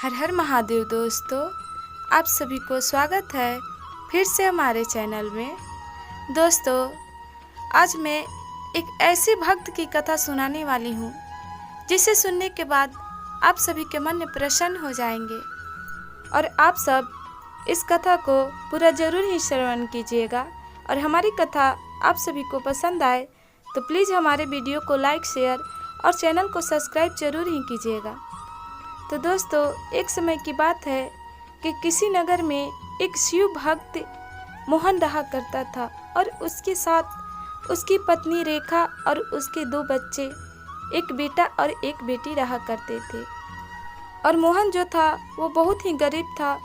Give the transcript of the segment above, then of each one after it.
हर हर महादेव दोस्तों, आप सभी को स्वागत है फिर से हमारे चैनल में। दोस्तों, आज मैं एक ऐसे भक्त की कथा सुनाने वाली हूँ जिसे सुनने के बाद आप सभी के मन में प्रसन्न हो जाएंगे और आप सब इस कथा को पूरा जरूर ही श्रवण कीजिएगा। और हमारी कथा आप सभी को पसंद आए तो प्लीज़ हमारे वीडियो को लाइक, शेयर और चैनल को सब्सक्राइब जरूर ही कीजिएगा। तो दोस्तों, एक समय की बात है कि किसी नगर में एक शिव भक्त मोहन रहा करता था और उसके साथ उसकी पत्नी रेखा और उसके 2 बच्चे, एक बेटा और एक बेटी रहा करते थे। और मोहन जो था वो बहुत ही गरीब था,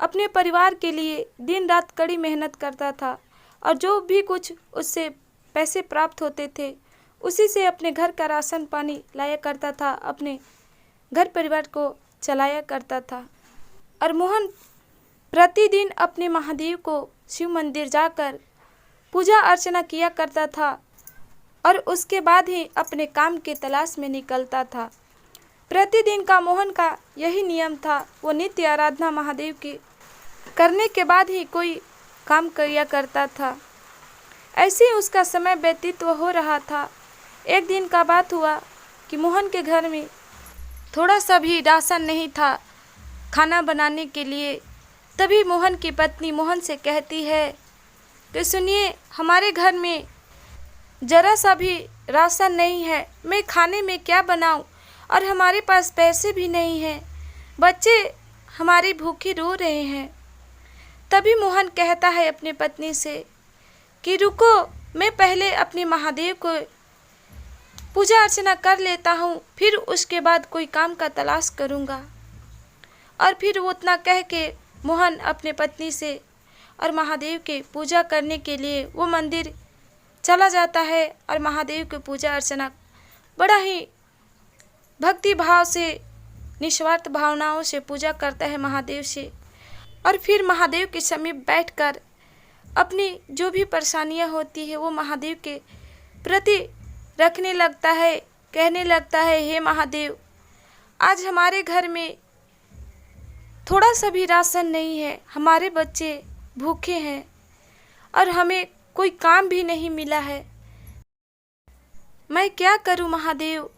अपने परिवार के लिए दिन रात कड़ी मेहनत करता था और जो भी कुछ उससे पैसे प्राप्त होते थे उसी से अपने घर का राशन पानी लाया करता था, अपने घर परिवार को चलाया करता था। और मोहन प्रतिदिन अपने महादेव को शिव मंदिर जाकर पूजा अर्चना किया करता था और उसके बाद ही अपने काम के तलाश में निकलता था। प्रतिदिन का मोहन का यही नियम था, वो नित्य आराधना महादेव की करने के बाद ही कोई काम किया करता था। ऐसे ही उसका समय व्यतीत हो रहा था। एक दिन का बात हुआ कि मोहन के घर में थोड़ा सा भी राशन नहीं था खाना बनाने के लिए। तभी मोहन की पत्नी मोहन से कहती है कि सुनिए, हमारे घर में ज़रा सा भी राशन नहीं है, मैं खाने में क्या बनाऊं और हमारे पास पैसे भी नहीं हैं, बच्चे हमारे भूखे रो रहे हैं। तभी मोहन कहता है अपनी पत्नी से कि रुको, मैं पहले अपने महादेव को पूजा अर्चना कर लेता हूँ, फिर उसके बाद कोई काम का तलाश करूँगा। और फिर वो उतना कह के मोहन अपने पत्नी से और महादेव के पूजा करने के लिए वो मंदिर चला जाता है और महादेव की पूजा अर्चना बड़ा ही भक्ति भाव से, निस्वार्थ भावनाओं से पूजा करता है महादेव से। और फिर महादेव के समीप बैठकर अपनी जो भी परेशानियाँ होती है वो महादेव के प्रति रखने लगता है, कहने लगता है, हे महादेव, आज हमारे घर में थोड़ा सा भी राशन नहीं है, हमारे बच्चे भूखे हैं और हमें कोई काम भी नहीं मिला है, मैं क्या करूं महादेव,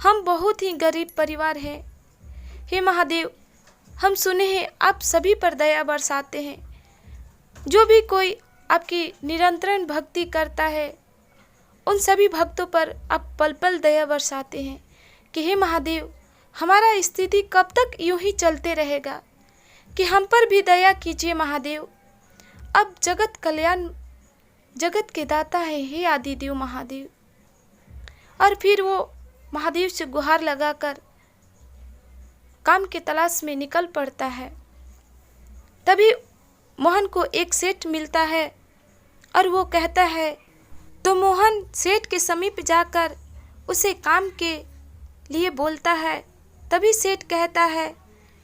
हम बहुत ही गरीब परिवार हैं। हे महादेव, हम सुने हैं आप सभी पर दया बरसाते हैं, जो भी कोई आपकी निरंतर भक्ति करता है उन सभी भक्तों पर आप पल पल दया बरसाते हैं कि हे महादेव, हमारा स्थिति कब तक यूं ही चलते रहेगा, कि हम पर भी दया कीजिए महादेव। अब जगत कल्याण, जगत के दाता है, हे आदिदेव महादेव। और फिर वो महादेव से गुहार लगाकर काम के तलाश में निकल पड़ता है। तभी मोहन को एक सेठ मिलता है और वो कहता है, तो मोहन सेठ के समीप जाकर उसे काम के लिए बोलता है। तभी सेठ कहता है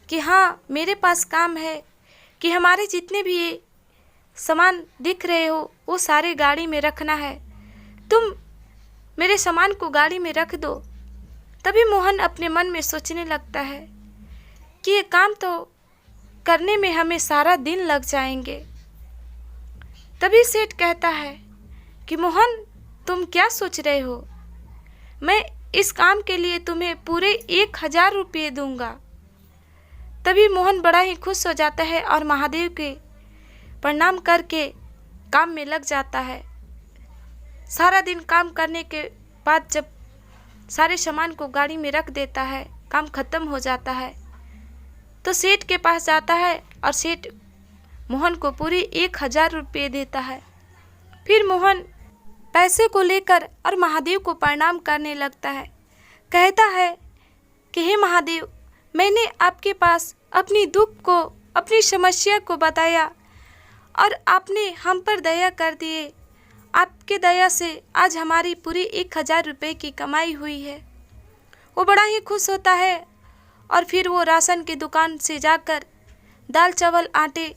कि हाँ, मेरे पास काम है कि हमारे जितने भी सामान दिख रहे हो वो सारे गाड़ी में रखना है, तुम मेरे सामान को गाड़ी में रख दो। तभी मोहन अपने मन में सोचने लगता है कि ये काम तो करने में हमें सारा दिन लग जाएंगे। तभी सेठ कहता है कि मोहन, तुम क्या सोच रहे हो, मैं इस काम के लिए तुम्हें पूरे 1000 रुपये दूंगा। तभी मोहन बड़ा ही खुश हो जाता है और महादेव के प्रणाम करके काम में लग जाता है। सारा दिन काम करने के बाद जब सारे सामान को गाड़ी में रख देता है, काम खत्म हो जाता है, तो सेठ के पास जाता है और सेठ मोहन को पूरे 1000 रुपये देता है। फिर मोहन पैसे को लेकर और महादेव को प्रणाम करने लगता है। कहता है कि हे महादेव, मैंने आपके पास अपनी दुख को, अपनी समस्या को बताया और आपने हम पर दया कर दिए। आपके दया से आज हमारी पूरी 1000 रुपये की कमाई हुई है। वो बड़ा ही खुश होता है और फिर वो राशन की दुकान से जाकर दाल चावल आटे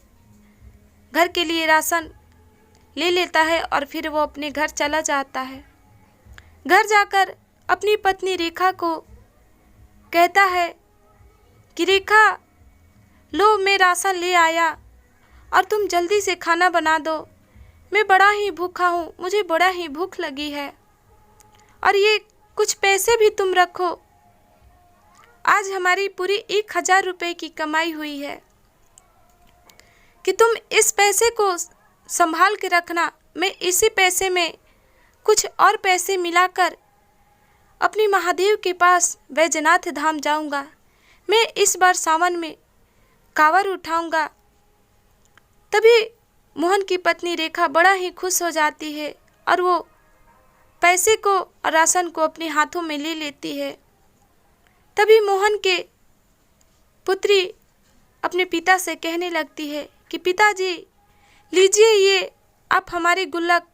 घर के लिए राशन ले लेता है और फिर वो अपने घर चला जाता है। घर जाकर अपनी पत्नी रेखा को कहता है कि रेखा, लो मैं राशन ले आया और तुम जल्दी से खाना बना दो। मैं बड़ा ही भूखा हूँ, मुझे बड़ा ही भूख लगी है। और ये कुछ पैसे भी तुम रखो, आज हमारी पूरी 1000 रुपये की कमाई हुई है कि तुम इस पैसे को संभाल के रखना। मैं इसी पैसे में कुछ और पैसे मिलाकर अपनी महादेव के पास बैजनाथ धाम जाऊंगा। मैं इस बार सावन में कांवर उठाऊंगा। तभी मोहन की पत्नी रेखा बड़ा ही खुश हो जाती है और वो पैसे को और राशन को अपने हाथों में ले लेती है। तभी मोहन के पुत्री अपने पिता से कहने लगती है कि पिताजी, लीजिए ये आप हमारी गुल्लक,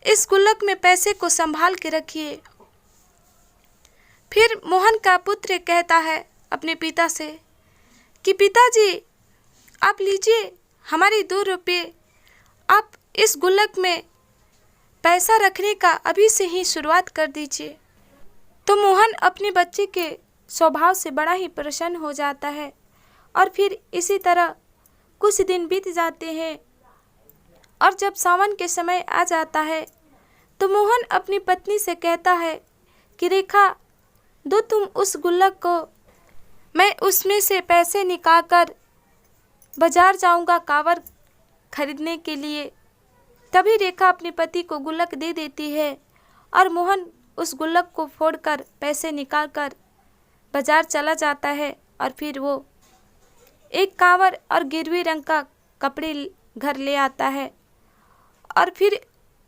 इस गुल्लक में पैसे को संभाल के रखिए। फिर मोहन का पुत्र कहता है अपने पिता से कि पिताजी, आप लीजिए हमारी 2 रुपये, आप इस गुल्लक में पैसा रखने का अभी से ही शुरुआत कर दीजिए। तो मोहन अपने बच्चे के स्वभाव से बड़ा ही प्रसन्न हो जाता है। और फिर इसी तरह कुछ दिन बीत जाते हैं और जब सावन के समय आ जाता है तो मोहन अपनी पत्नी से कहता है कि रेखा, दो तुम उस गुल्लक को, मैं उसमें से पैसे निकालकर बाजार जाऊंगा कांवर खरीदने के लिए। तभी रेखा अपने पति को गुल्लक दे देती है और मोहन उस गुल्लक को फोड़कर पैसे निकालकर बाजार चला जाता है। और फिर वो एक कांवर और गिरवी रंग का कपड़े घर ले आता है और फिर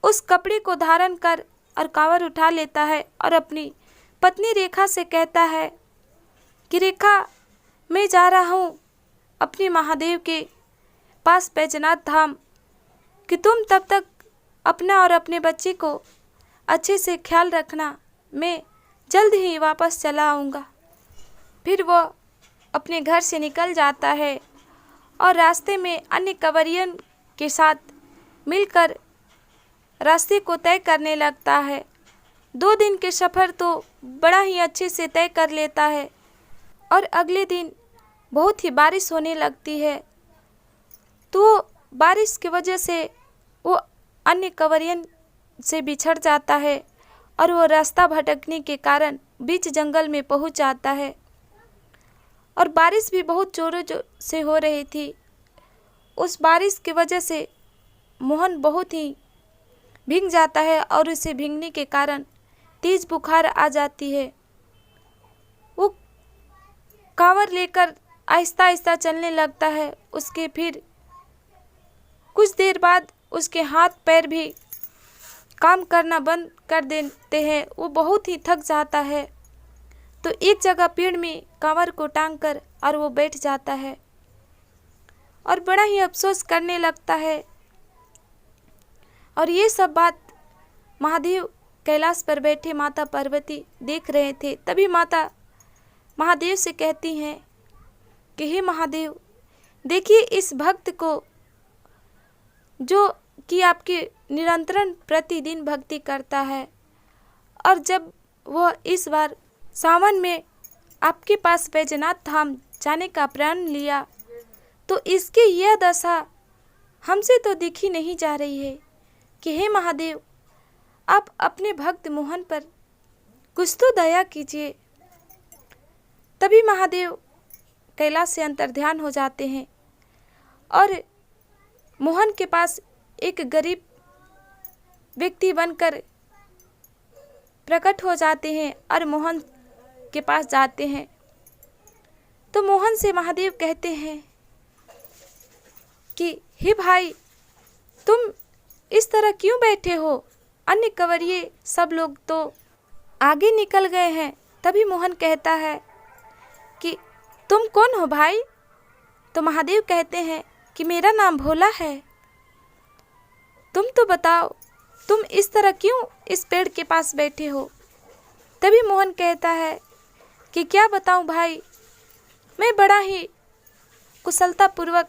उस कपड़े को धारण कर और कांवर उठा लेता है और अपनी पत्नी रेखा से कहता है कि रेखा, मैं जा रहा हूँ अपने महादेव के पास बैजनाथ धाम, कि तुम तब तक अपना और अपने बच्चे को अच्छे से ख्याल रखना, मैं जल्द ही वापस चला आऊँगा। फिर वो अपने घर से निकल जाता है और रास्ते में अन्य कंवरियन के साथ मिलकर रास्ते को तय करने लगता है। 2 दिन के सफ़र तो बड़ा ही अच्छे से तय कर लेता है और अगले दिन बहुत ही बारिश होने लगती है। तो बारिश की वजह से वो अन्य कंवरियन से बिछड़ जाता है और वो रास्ता भटकने के कारण बीच जंगल में पहुंच जाता है। और बारिश भी बहुत ज़ोरों से हो रही थी। उस बारिश की वजह से मोहन बहुत ही भीग जाता है और उसे भीगने के कारण तेज बुखार आ जाती है। वो कांवर लेकर आहिस्ता आहिस्ता चलने लगता है। उसके फिर कुछ देर बाद उसके हाथ पैर भी काम करना बंद कर देते हैं। वो बहुत ही थक जाता है। तो एक जगह पेड़ में कांवर को टांग कर और वो बैठ जाता है और बड़ा ही अफसोस करने लगता है। और ये सब बात महादेव कैलाश पर बैठे माता पार्वती देख रहे थे। तभी माता महादेव से कहती हैं कि हे महादेव, देखिए इस भक्त को जो कि आपके निरंतरण प्रतिदिन भक्ति करता है, और जब वह इस बार सावन में आपके पास बैजनाथ धाम जाने का प्रण लिया तो इसकी यह दशा हमसे तो दिखी नहीं जा रही है कि हे महादेव, आप अपने भक्त मोहन पर कुछ तो दया कीजिए। तभी महादेव कैलाश से अंतर्ध्यान हो जाते हैं और मोहन के पास एक गरीब व्यक्ति बनकर प्रकट हो जाते हैं और मोहन के पास जाते हैं। तो मोहन से महादेव कहते हैं कि हे भाई, तुम इस तरह क्यों बैठे हो? अन्य कंवरिये सब लोग तो आगे निकल गए हैं। तभी मोहन कहता है कि तुम कौन हो भाई? तो महादेव कहते हैं कि मेरा नाम भोला है। तुम तो बताओ, तुम इस तरह क्यों इस पेड़ के पास बैठे हो? तभी मोहन कहता है कि क्या बताऊं भाई, मैं बड़ा ही कुशलतापूर्वक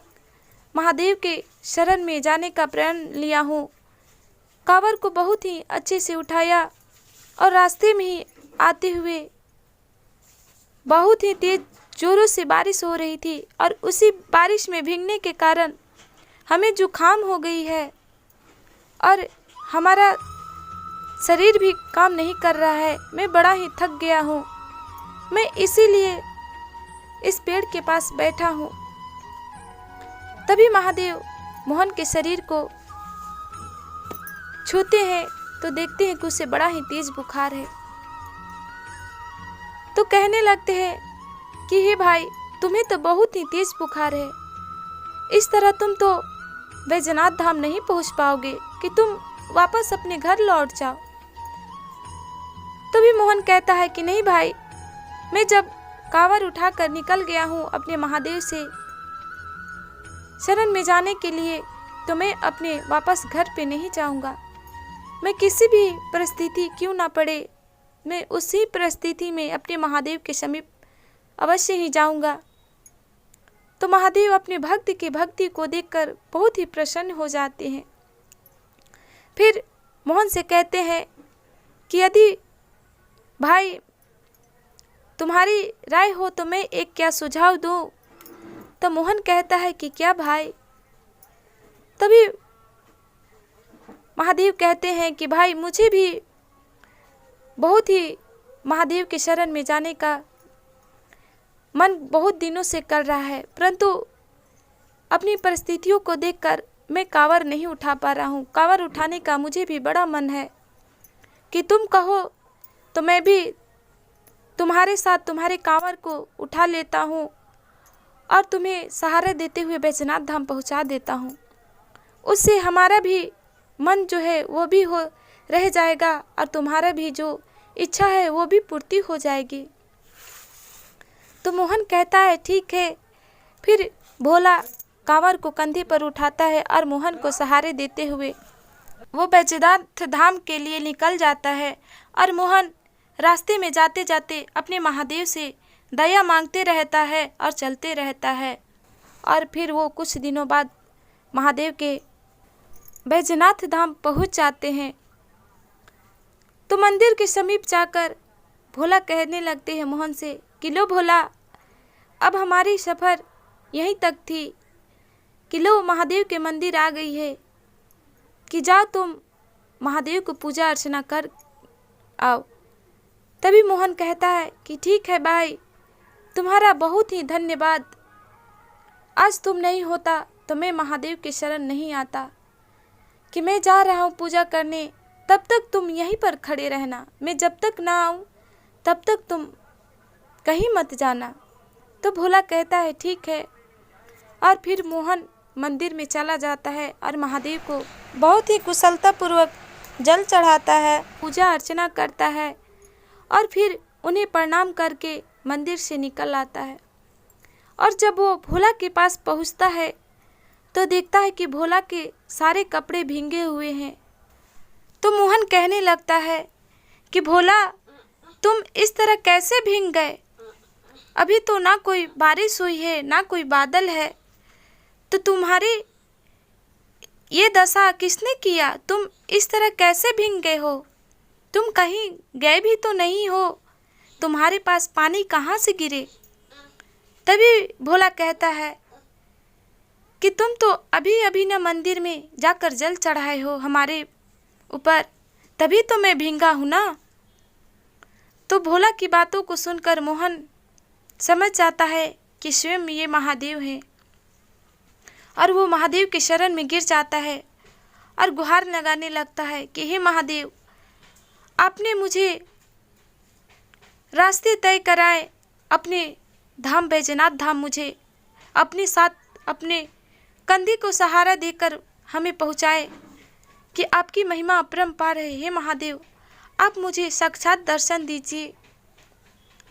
महादेव के शरण में जाने का प्रण लिया हूँ। कांवर को बहुत ही अच्छे से उठाया और रास्ते में ही आते हुए बहुत ही तेज जोरों से बारिश हो रही थी और उसी बारिश में भीगने के कारण हमें जुकाम हो गई है और हमारा शरीर भी काम नहीं कर रहा है। मैं बड़ा ही थक गया हूँ। मैं इसीलिए इस पेड़ के पास बैठा हूँ। तभी महादेव मोहन के शरीर को छूते हैं तो देखते हैं कि उसे बड़ा ही तेज बुखार है। तो कहने लगते हैं कि हे भाई, तुम्हें तो बहुत ही तेज बुखार है। इस तरह तुम तो बैजनाथ धाम नहीं पहुंच पाओगे कि तुम वापस अपने घर लौट जाओ। तभी मोहन कहता है कि नहीं भाई, मैं जब कांवर उठाकर निकल गया हूँ अपने महादेव से शरण में जाने के लिए, तो मैं अपने वापस घर पे नहीं जाऊंगा। मैं किसी भी परिस्थिति क्यों ना पड़े, मैं उसी परिस्थिति में अपने महादेव के समीप अवश्य ही जाऊंगा। तो महादेव अपने भक्त की भक्ति को देखकर बहुत ही प्रसन्न हो जाते हैं। फिर मोहन से कहते हैं कि यदि भाई तुम्हारी राय हो तो मैं एक क्या सुझाव दूं। तो मोहन कहता है कि क्या भाई। तभी महादेव कहते हैं कि भाई, मुझे भी बहुत ही महादेव के शरण में जाने का मन बहुत दिनों से कर रहा है, परंतु अपनी परिस्थितियों को देखकर मैं कांवर नहीं उठा पा रहा हूँ। कांवर उठाने का मुझे भी बड़ा मन है कि तुम कहो तो मैं भी तुम्हारे साथ तुम्हारे कांवर को उठा लेता हूँ और तुम्हें सहारा देते हुए बैजनाथ धाम पहुँचा देता हूँ। उससे हमारा भी मन जो है वो भी हो रह जाएगा और तुम्हारा भी जो इच्छा है वो भी पूर्ति हो जाएगी। तो मोहन कहता है ठीक है। फिर भोला कांवर को कंधे पर उठाता है और मोहन को सहारे देते हुए वो बैजनाथ धाम के लिए निकल जाता है। और मोहन रास्ते में जाते जाते अपने महादेव से दया मांगते रहता है और चलते रहता है। और फिर वो कुछ दिनों बाद महादेव के बैजनाथ धाम पहुंच जाते हैं। तो मंदिर के समीप जाकर भोला कहने लगते हैं मोहन से कि लो भोला, अब हमारी सफ़र यहीं तक थी कि लो महादेव के मंदिर आ गई है कि जाओ तुम महादेव को पूजा अर्चना कर आओ। तभी मोहन कहता है कि ठीक है भाई, तुम्हारा बहुत ही धन्यवाद। आज तुम नहीं होता तो मैं महादेव के शरण नहीं आता कि मैं जा रहा हूँ पूजा करने, तब तक तुम यहीं पर खड़े रहना। मैं जब तक ना आऊँ तब तक तुम कहीं मत जाना। तो भोला कहता है ठीक है। और फिर मोहन मंदिर में चला जाता है और महादेव को बहुत ही कुशलतापूर्वक जल चढ़ाता है, पूजा अर्चना करता है और फिर उन्हें प्रणाम करके मंदिर से निकल आता है। और जब वो भोला के पास पहुंचता है तो देखता है कि भोला के सारे कपड़े भींगे हुए हैं। तो मोहन कहने लगता है कि भोला, तुम इस तरह कैसे भीग गए? अभी तो ना कोई बारिश हुई है ना कोई बादल है, तो तुम्हारी ये दशा किसने किया? तुम इस तरह कैसे भीग गए हो? तुम कहीं गए भी तो नहीं हो, तुम्हारे पास पानी कहाँ से गिरे? तभी भोला कहता है कि तुम तो अभी अभी न मंदिर में जाकर जल चढ़ाए हो हमारे ऊपर, तभी तो मैं भींगा हूँ ना। तो भोला की बातों को सुनकर मोहन समझ जाता है कि स्वयं ये महादेव हैं और वो महादेव के शरण में गिर जाता है और गुहार लगाने लगता है कि हे महादेव, आपने मुझे रास्ते तय कराए, अपने धाम बैजनाथ धाम मुझे अपने साथ अपने कंधे को सहारा देकर हमें पहुँचाए कि आपकी महिमा अपरंपार है। हे महादेव, आप मुझे साक्षात दर्शन दीजिए।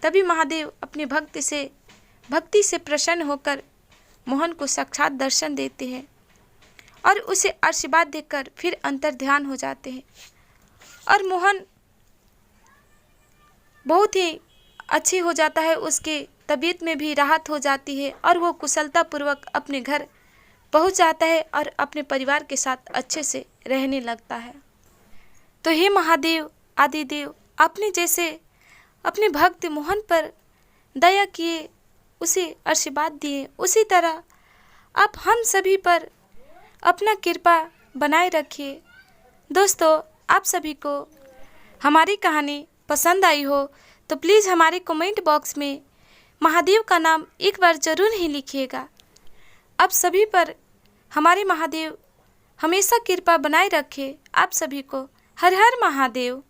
तभी महादेव अपने भक्ति से प्रसन्न होकर मोहन को साक्षात दर्शन देते हैं और उसे आशीर्वाद देकर फिर अंतर ध्यान हो जाते हैं। और मोहन बहुत ही अच्छी हो जाता है, उसके तबीयत में भी राहत हो जाती है और वो कुशलतापूर्वक अपने घर पहुंच जाता है और अपने परिवार के साथ अच्छे से रहने लगता है। तो हे महादेव आदिदेव, आपने जैसे अपने भक्त मोहन पर दया किए, उसे आशीर्वाद दिए, उसी तरह आप हम सभी पर अपना कृपा बनाए रखिए। दोस्तों, आप सभी को हमारी कहानी पसंद आई हो तो प्लीज़ हमारे कमेंट बॉक्स में महादेव का नाम एक बार ज़रूर ही लिखिएगा। आप सभी पर हमारे महादेव हमेशा कृपा बनाए रखे। आप सभी को हर हर महादेव।